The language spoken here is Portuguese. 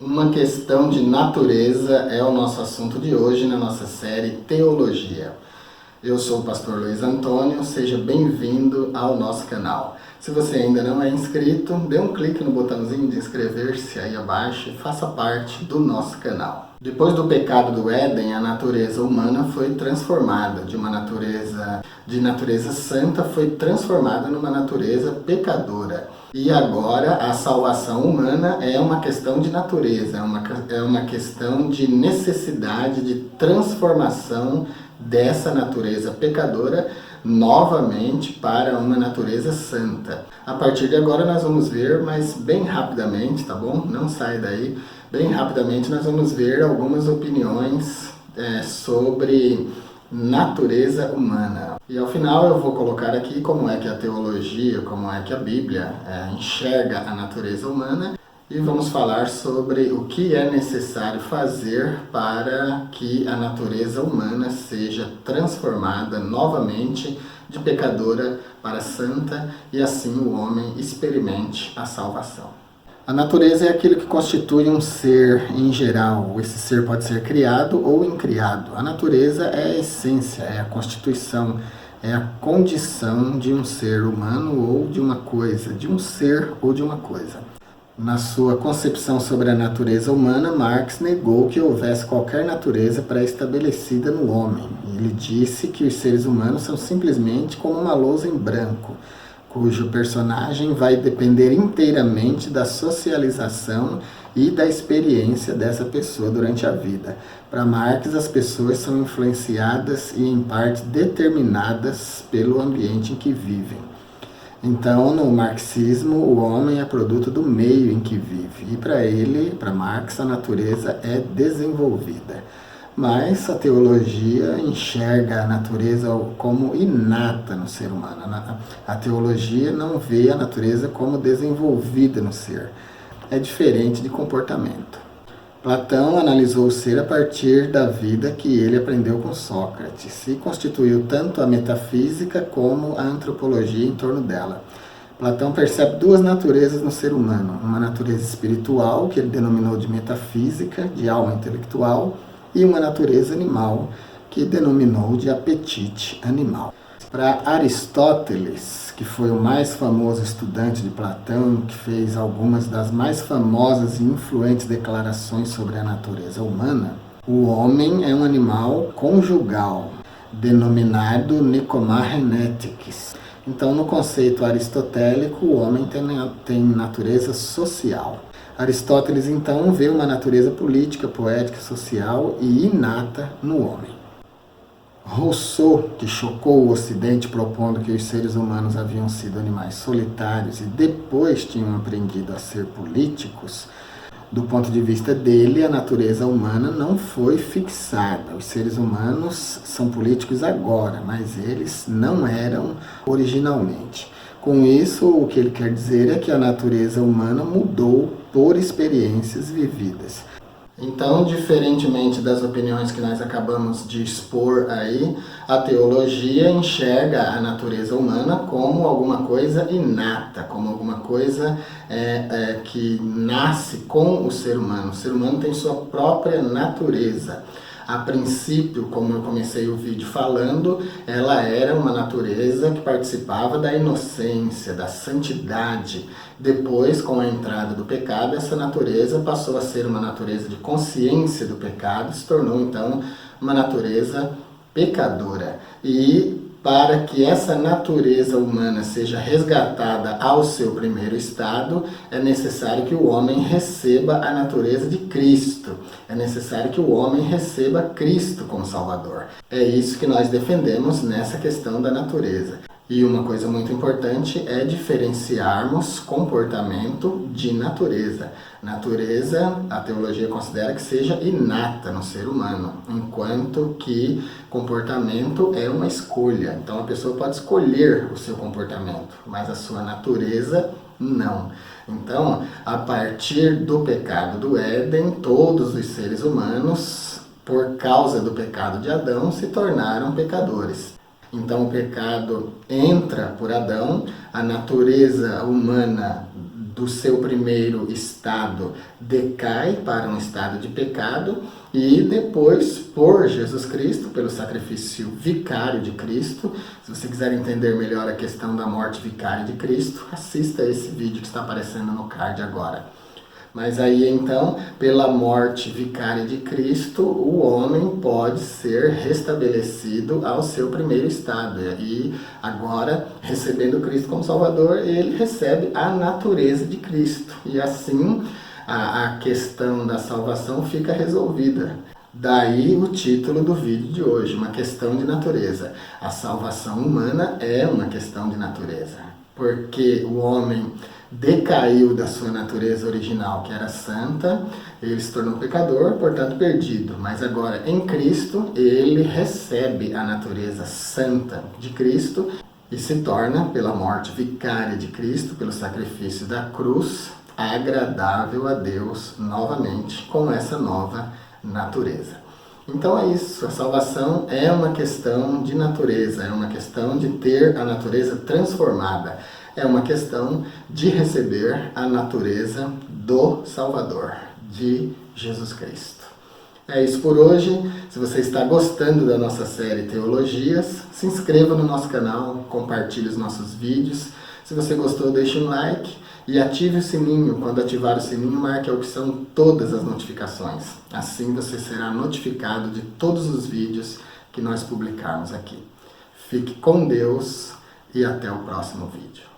Uma questão de natureza é o nosso assunto de hoje na nossa série Teologia. Eu sou o pastor Luiz Antônio, seja bem-vindo ao nosso canal. Se você ainda não é inscrito, dê um clique no botãozinho de inscrever-se aí abaixo e faça parte do nosso canal. Depois do pecado do Éden, a natureza humana foi transformada de uma natureza santa, foi transformada numa natureza pecadora. E agora a salvação humana é uma questão de natureza, é uma questão de necessidade de transformação dessa natureza pecadora novamente para uma natureza santa. A partir de agora nós vamos ver, mas bem rapidamente, tá bom? Não sai daí. Bem rapidamente nós vamos ver algumas opiniões sobre natureza humana. E ao final eu vou colocar aqui como é que a teologia, como é que a Bíblia enxerga a natureza humana. E vamos falar sobre o que é necessário fazer para que a natureza humana seja transformada novamente de pecadora para santa e assim o homem experimente a salvação. A natureza é aquilo que constitui um ser em geral. Esse ser pode ser criado ou incriado. A natureza é a essência, é a constituição, é a condição de um ser humano ou de uma coisa, de um ser ou de uma coisa. Na sua concepção sobre a natureza humana, Marx negou que houvesse qualquer natureza pré-estabelecida no homem. Ele disse que os seres humanos são simplesmente como uma lousa em branco, cujo personagem vai depender inteiramente da socialização e da experiência dessa pessoa durante a vida. Para Marx, as pessoas são influenciadas e, em parte, determinadas pelo ambiente em que vivem. Então, no marxismo, o homem é produto do meio em que vive. E para ele, para Marx, a natureza é desenvolvida. Mas a teologia enxerga a natureza como inata no ser humano. A teologia não vê a natureza como desenvolvida no ser. É diferente de comportamento. Platão analisou o ser a partir da vida que ele aprendeu com Sócrates e constituiu tanto a metafísica como a antropologia em torno dela. Platão percebe duas naturezas no ser humano, uma natureza espiritual, que ele denominou de metafísica, de alma intelectual, e uma natureza animal, que denominou de apetite animal. Para Aristóteles, que foi o mais famoso estudante de Platão, que fez algumas das mais famosas e influentes declarações sobre a natureza humana, o homem é um animal conjugal, denominado Nicomachenetes. Então, no conceito aristotélico, o homem tem natureza social. Aristóteles, então, vê uma natureza política, poética, social e inata no homem. Rousseau, que chocou o Ocidente propondo que os seres humanos haviam sido animais solitários e depois tinham aprendido a ser políticos, do ponto de vista dele, a natureza humana não foi fixada. Os seres humanos são políticos agora, mas eles não eram originalmente. Com isso, o que ele quer dizer é que a natureza humana mudou por experiências vividas. Então, diferentemente das opiniões que nós acabamos de expor aí, a teologia enxerga a natureza humana como alguma coisa inata, como alguma coisa que nasce com o ser humano. O ser humano tem sua própria natureza. A princípio, como eu comecei o vídeo falando, ela era uma natureza que participava da inocência, da santidade. Depois, com a entrada do pecado, essa natureza passou a ser uma natureza de consciência do pecado, se tornou então uma natureza pecadora. E para que essa natureza humana seja resgatada ao seu primeiro estado, é necessário que o homem receba a natureza de Cristo. É necessário que o homem receba Cristo como Salvador. É isso que nós defendemos nessa questão da natureza. E uma coisa muito importante é diferenciarmos comportamento de natureza. Natureza, a teologia considera que seja inata no ser humano, enquanto que comportamento é uma escolha. Então a pessoa pode escolher o seu comportamento, mas a sua natureza não. Então, a partir do pecado do Éden, todos os seres humanos, por causa do pecado de Adão, se tornaram pecadores. Então o pecado entra por Adão, a natureza humana do seu primeiro estado decai para um estado de pecado e depois, por Jesus Cristo, pelo sacrifício vicário de Cristo. Se você quiser entender melhor a questão da morte vicária de Cristo, assista esse vídeo que está aparecendo no card agora. Mas aí então, pela morte vicária de Cristo, o homem pode ser restabelecido ao seu primeiro estado. E agora, recebendo Cristo como Salvador, ele recebe a natureza de Cristo. E assim, a questão da salvação fica resolvida. Daí o título do vídeo de hoje, uma questão de natureza. A salvação humana é uma questão de natureza, porque o homem decaiu da sua natureza original, que era santa, ele se tornou pecador, portanto perdido. Mas agora, em Cristo, ele recebe a natureza santa de Cristo e se torna, pela morte vicária de Cristo, pelo sacrifício da cruz, agradável a Deus novamente, com essa nova natureza. Então é isso, a salvação é uma questão de natureza, é uma questão de ter a natureza transformada. É uma questão de receber a natureza do Salvador, de Jesus Cristo. É isso por hoje. Se você está gostando da nossa série Teologias, se inscreva no nosso canal, compartilhe os nossos vídeos. Se você gostou, deixe um like e ative o sininho. Quando ativar o sininho, marque a opção todas as notificações. Assim você será notificado de todos os vídeos que nós publicarmos aqui. Fique com Deus e até o próximo vídeo.